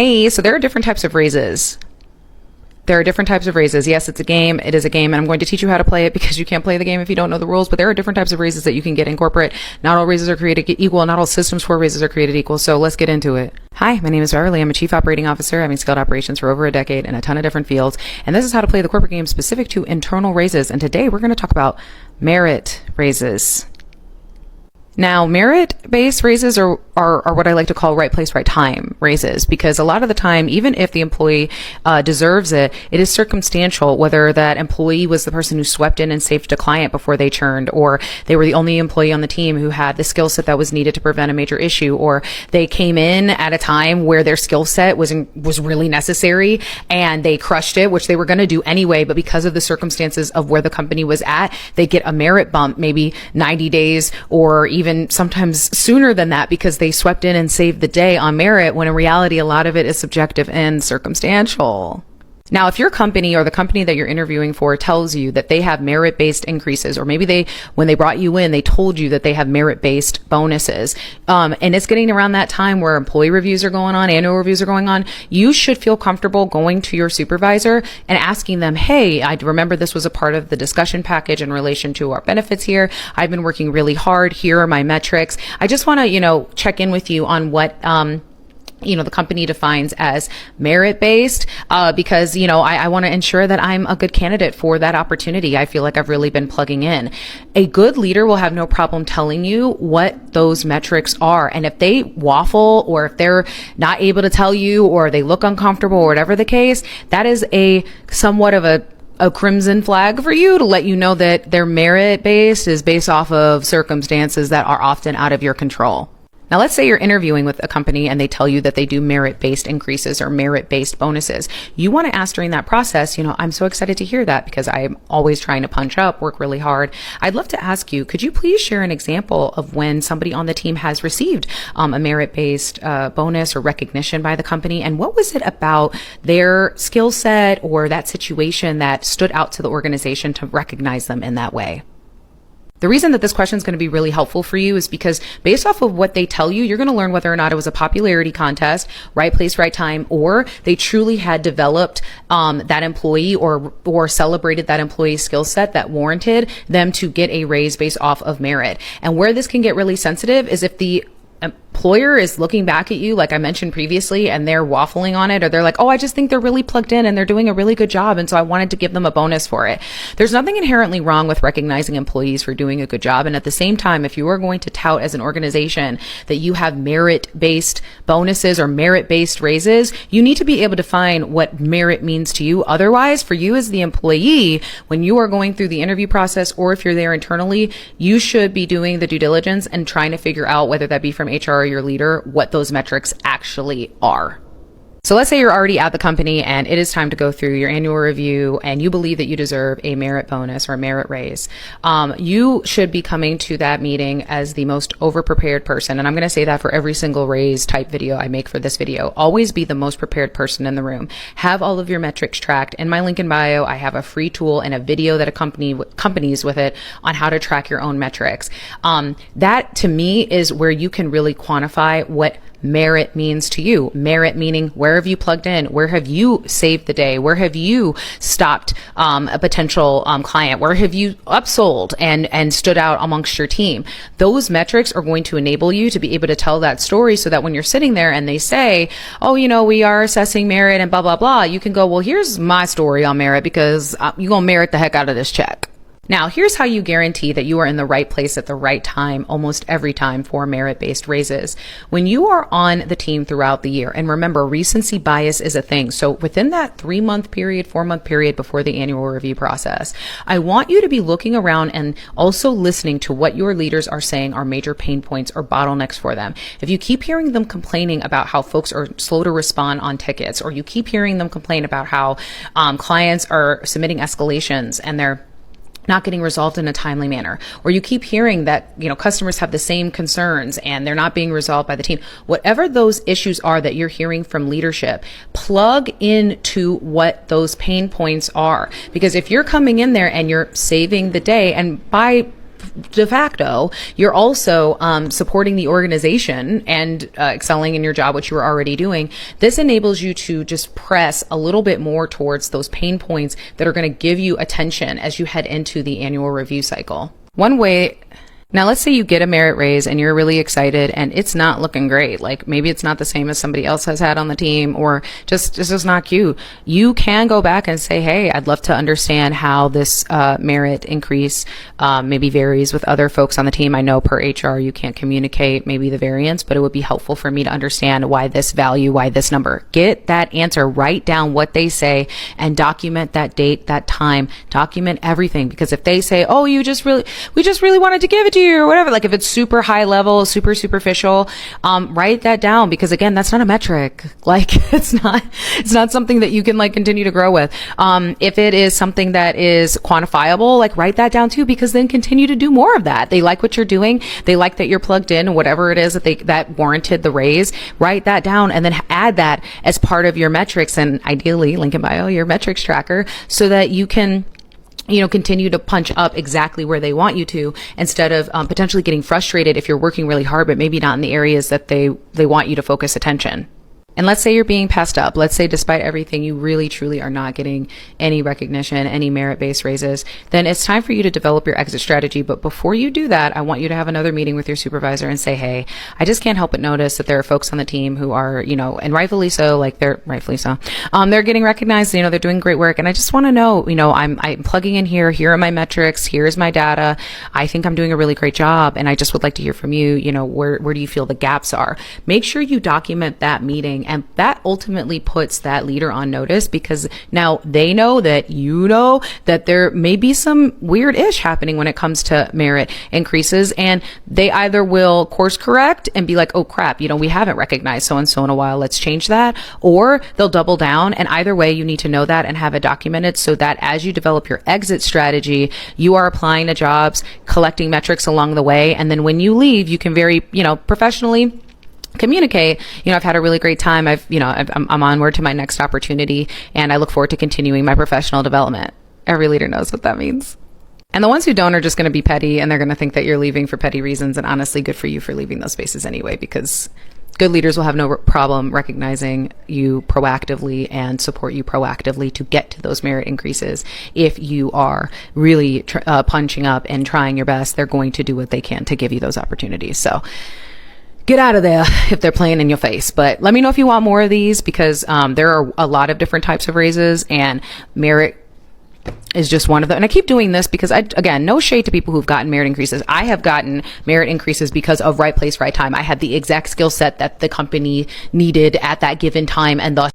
Hey, so there are different types of raises. There are different types of raises. Yes, it's a game. It is a game, and I'm going to teach you how to play it because you can't play the game if you don't know the rules. But there are different types of raises that you can get in corporate. Not all raises are created equal. Not all systems for raises are created equal. So let's get into it. Hi, my name is Beverly. I'm a chief operating officer, having scaled operations for over a decade in a ton of different fields. And this is how to play the corporate game specific to internal raises. And today we're going to talk about merit raises. Now, merit-based raises are what I like to call right place, right time raises, because a lot of the time, even if the employee deserves it, it is circumstantial, whether that employee was the person who swept in and saved a client before they churned, or they were the only employee on the team who had the skill set that was needed to prevent a major issue, or they came in at a time where their skill set was really necessary and they crushed it, which they were going to do anyway, but because of the circumstances of where the company was at, they get a merit bump, maybe 90 days or even sometimes sooner than that, because they swept in and saved the day on merit, when in reality a lot of it is subjective and circumstantial. Now, if your company or the company that you're interviewing for tells you that they have merit-based increases, or maybe when they brought you in, they told you that they have merit-based bonuses, and it's getting around that time where employee reviews are going on, annual reviews are going on, you should feel comfortable going to your supervisor and asking them, hey, I remember this was a part of the discussion package in relation to our benefits here. I've been working really hard. Here are my metrics. I just want to, check in with you on what, the company defines as merit-based, because, I want to ensure that I'm a good candidate for that opportunity. I feel like I've really been plugging in. A good leader will have no problem telling you what those metrics are. And if they waffle, or if they're not able to tell you, or they look uncomfortable, or whatever the case, that is somewhat of a crimson flag for you, to let you know that their merit-based is based off of circumstances that are often out of your control. Now, let's say you're interviewing with a company and they tell you that they do merit-based increases or merit-based bonuses. You want to ask during that process, I'm so excited to hear that because I'm always trying to punch up, work really hard. I'd love to ask you, could you please share an example of when somebody on the team has received a merit-based bonus or recognition by the company? And what was it about their skill set or that situation that stood out to the organization to recognize them in that way? The reason that this question is going to be really helpful for you is because based off of what they tell you, you're going to learn whether or not it was a popularity contest, right place, right time, or they truly had developed that employee or celebrated that employee's skill set that warranted them to get a raise based off of merit. And where this can get really sensitive is if the employer is looking back at you, like I mentioned previously, and they're waffling on it, or they're like, oh, I just think they're really plugged in and they're doing a really good job, and so I wanted to give them a bonus for it. There's nothing inherently wrong with recognizing employees for doing a good job. And at the same time, if you are going to tout as an organization that you have merit-based bonuses or merit-based raises, you need to be able to define what merit means to you. Otherwise, for you as the employee, when you are going through the interview process, or if you're there internally, you should be doing the due diligence and trying to figure out, whether that be from HR or your leader, what those metrics actually are. So let's say you're already at the company and it is time to go through your annual review and you believe that you deserve a merit bonus or a merit raise. You should be coming to that meeting as the most over-prepared person. And I'm going to say that for every single raise type video I make for this video. Always be the most prepared person in the room. Have all of your metrics tracked. In my link in bio, I have a free tool and a video that accompanies with it on how to track your own metrics. That to me is where you can really quantify what merit means to you. Merit meaning, where have you plugged in? Where have you saved the day? Where have you stopped a potential client? Where have you upsold and stood out amongst your team? Those metrics are going to enable you to be able to tell that story, so that when you're sitting there and they say, oh, we are assessing merit and blah, blah, blah, you can go, well, here's my story on merit, because you're going to merit the heck out of this check. Now, here's how you guarantee that you are in the right place at the right time almost every time for merit-based raises. When you are on the team throughout the year, and remember, recency bias is a thing. So within that 3-month period, 4-month period before the annual review process, I want you to be looking around and also listening to what your leaders are saying are major pain points or bottlenecks for them. If you keep hearing them complaining about how folks are slow to respond on tickets, or you keep hearing them complain about how clients are submitting escalations and they're not getting resolved in a timely manner, or you keep hearing that, customers have the same concerns and they're not being resolved by the team, whatever those issues are that you're hearing from leadership, plug into what those pain points are. Because if you're coming in there and you're saving the day, and by de facto, you're also supporting the organization and excelling in your job, which you were already doing. This enables you to just press a little bit more towards those pain points that are going to give you attention as you head into the annual review cycle. One way. Now, let's say you get a merit raise and you're really excited and it's not looking great. Like maybe it's not the same as somebody else has had on the team, or just this is not cute. You can go back and say, hey, I'd love to understand how this merit increase maybe varies with other folks on the team. I know per HR you can't communicate maybe the variance, but it would be helpful for me to understand why this value, why this number. Get that answer, write down what they say and document that date, that time, document everything. Because if they say, oh, we just really wanted to give it to you, or whatever, like if it's super high level, super superficial, write that down, because again, that's not a metric. Like it's not something that you can like continue to grow with. If it is something that is quantifiable, like write that down too, because then continue to do more of that. They like what you're doing. They like that you're plugged in, whatever it is that warranted the raise. Write that down and then add that as part of your metrics, and ideally link in bio, your metrics tracker, so that you can continue to punch up exactly where they want you to, instead of potentially getting frustrated if you're working really hard, but maybe not in the areas that they want you to focus attention. And let's say you're being passed up. Let's say despite everything, you really, truly are not getting any recognition, any merit-based raises. Then it's time for you to develop your exit strategy. But before you do that, I want you to have another meeting with your supervisor and say, hey, I just can't help but notice that there are folks on the team who are, and rightfully so, they're getting recognized, they're doing great work. And I just want to know, I'm plugging in here. Here are my metrics. Here's my data. I think I'm doing a really great job. And I just would like to hear from you, where do you feel the gaps are? Make sure you document that meeting. And that ultimately puts that leader on notice, because now they know that that there may be some weird ish happening when it comes to merit increases, and they either will course correct and be like, oh crap, we haven't recognized so and so in a while, let's change that, or they'll double down. And either way, you need to know that and have it documented, so that as you develop your exit strategy, you are applying to jobs, collecting metrics along the way, and then when you leave, you can very professionally communicate, I've had a really great time. I'm onward to my next opportunity, and I look forward to continuing my professional development. Every leader knows what that means. And the ones who don't are just going to be petty, and they're going to think that you're leaving for petty reasons. And honestly, good for you for leaving those spaces anyway, because good leaders will have no problem recognizing you proactively and support you proactively to get to those merit increases. If you are really punching up and trying your best, they're going to do what they can to give you those opportunities. So get out of there if they're playing in your face. But let me know if you want more of these, because there are a lot of different types of raises, and merit is just one of them. And I keep doing this because again, no shade to people who've gotten merit increases. I have gotten merit increases because of right place, right time. I had the exact skill set that the company needed at that given time, and thus